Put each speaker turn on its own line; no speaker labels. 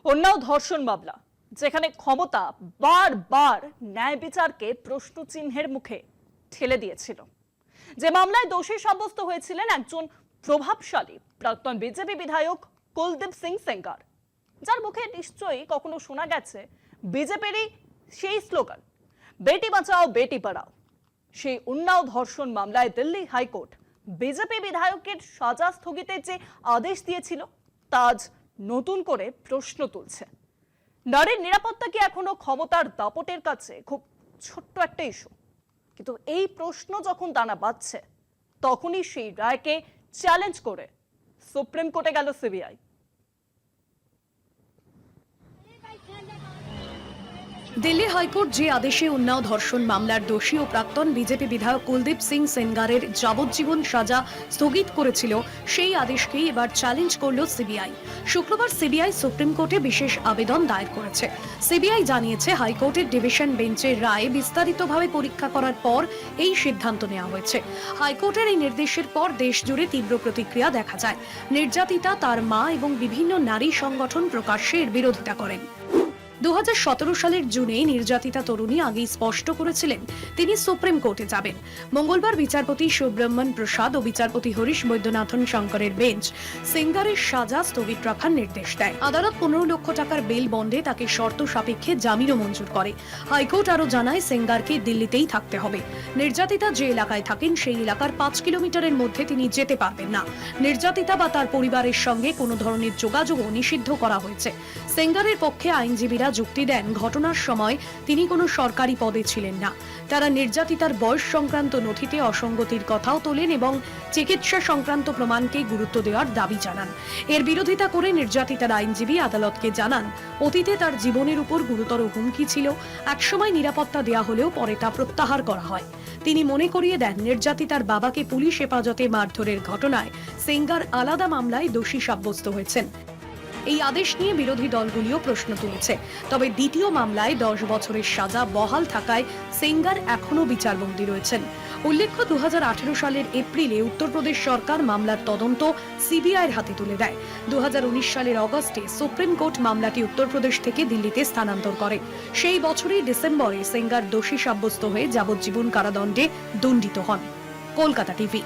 উন্নাও ধর্ষণ মামলা, যেখানে ক্ষমতা বারবার ন্যায় বিচারকে প্রশ্নচিহ্নের মুখে ঠেলে দিয়েছিল। যে মামলায় দোষী সাব্যস্ত হয়েছিলেন একজন প্রভাবশালী প্রাক্তন বিজেপি বিধায়ক কুলদীপ সিং সেঙ্গার, যার মুখে নিশ্চয়ই কখনো শোনা গেছে বিজেপিরই সেই স্লোগান বেটি বাঁচাও বেটি পড়াও। সেই উন্নাও ধর্ষণ মামলায় দিল্লি হাইকোর্ট বিজেপি বিধায়কের সাজা স্থগিতের যে আদেশ দিয়েছিল তা আজ নতুন করে প্রশ্ন তুলছে। নারীর নিরাপত্তা কি এখনো ক্ষমতার দাপটের কাছে খুব ছোট্ট একটা ইস্যু? কিন্তু এই প্রশ্ন যখন দানা বাঁধছে, তখনই সেই রায়কে চ্যালেঞ্জ করে সুপ্রিম কোর্টে গেল সিবিআই।
দিল্লি হাইকোর্ট যে আদেশে উন্নাও ধর্ষণ মামলার দোষী ও প্রাক্তন বিজেপি বিধায়ক কুলদীপ সিং সেনগারের যাবজ্জীবন সাজা স্থগিত করেছিল, সেই আদেশকেই এবার চ্যালেঞ্জ করল সিবিআই। শুক্রবার সিবিআই সুপ্রিম কোর্টে বিশেষ আবেদন দায়ের করেছে। সিবিআই জানিয়েছে, হাইকোর্টের ডিভিশন বেঞ্চের রায় বিস্তারিতভাবে পরীক্ষা করার পর এই সিদ্ধান্ত নেওয়া হয়েছে। হাইকোর্টের এই নির্দেশের পর দেশ জুড়ে তীব্র প্রতিক্রিয়া দেখা যায়। নির্যাতিতা, তার মা এবং বিভিন্ন নারী সংগঠন প্রকাশ্যে এর বিরোধিতা করেন। 2017 সালের জুনে নির্যাতিতা তরুণী আগেই স্পষ্ট করেছিলেন তিনি সুপ্রিম কোর্টে যাবেন। মঙ্গলবার বিচারপতি সুব্রহ্মণ প্রসাদ ও বিচারপতি হরিশ বৈদ্যনাথন শঙ্করের বেঞ্চ সেঙ্গারের সাজা স্থগিত রাখার নির্দেশ দেয়। আদালত 15 লক্ষ টাকার বেল বন্ডে তাকে শর্ত সাপেক্ষে জামিনও মঞ্জুর করে। হাইকোর্ট আরও জানায়, সেঙ্গারকে দিল্লিতেই থাকতে হবে। নির্যাতিতা যে এলাকায় থাকেন সেই এলাকার 5 কিলোমিটারের মধ্যে তিনি যেতে পারবেন না। নির্যাতিতা বা তার পরিবারের সঙ্গে কোনো ধরনের যোগাযোগও নিষিদ্ধ করা হয়েছে। সেঙ্গারের পক্ষে আইনজীবীরা যুক্তি দেন, ঘটনার সময় তিনি কোনো সরকারি পদে ছিলেন না। তারা নির্যাতিতার বয়স সংক্রান্ত নথিতে অসঙ্গতির কথাও তোলেন এবং চিকিৎসা সংক্রান্ত প্রমাণকে গুরুত্ব দেওয়ার দাবি জানান। এর বিরোধিতা করে নির্যাতিতার আইনজীবী আদালতকে জানান, অতীতে তার জীবনের উপর গুরুতর হুমকি ছিল। একসময় নিরাপত্তা দেয়া হলেও পরে তা প্রত্যাহার করা হয়। তিনি মনে করিয়ে দেন, নির্যাতিতার বাবাকে পুলিশ হেফাজতে মারধরের ঘটনায় সেঙ্গার আলাদা মামলায় দোষী সাব্যস্ত হয়েছেন। এই আদেশ নিয়ে বিরোধী দলগুলিও প্রশ্ন তুলেছে। তবে দ্বিতীয় মামলায় 10 বছরের সাজা বহাল থাকায় সেঙ্গার এখনো বিচারবন্দী রয়েছেন। উল্লেখ্য, 2018 সালের এপ্রিলে উত্তরপ্রদেশ সরকার মামলার তদন্ত সিবিআইয়ের হাতে তুলে দেয়। 2019 সালের অগস্টে সুপ্রিম কোর্ট মামলাটি উত্তরপ্রদেশ থেকে দিল্লিতে স্থানান্তর করে। সেই বছরই ডিসেম্বরে সেঙ্গার দোষী সাব্যস্ত হয়ে যাবজ্জীবন কারাদণ্ডে দণ্ডিত হন। কলকাতা টিভি।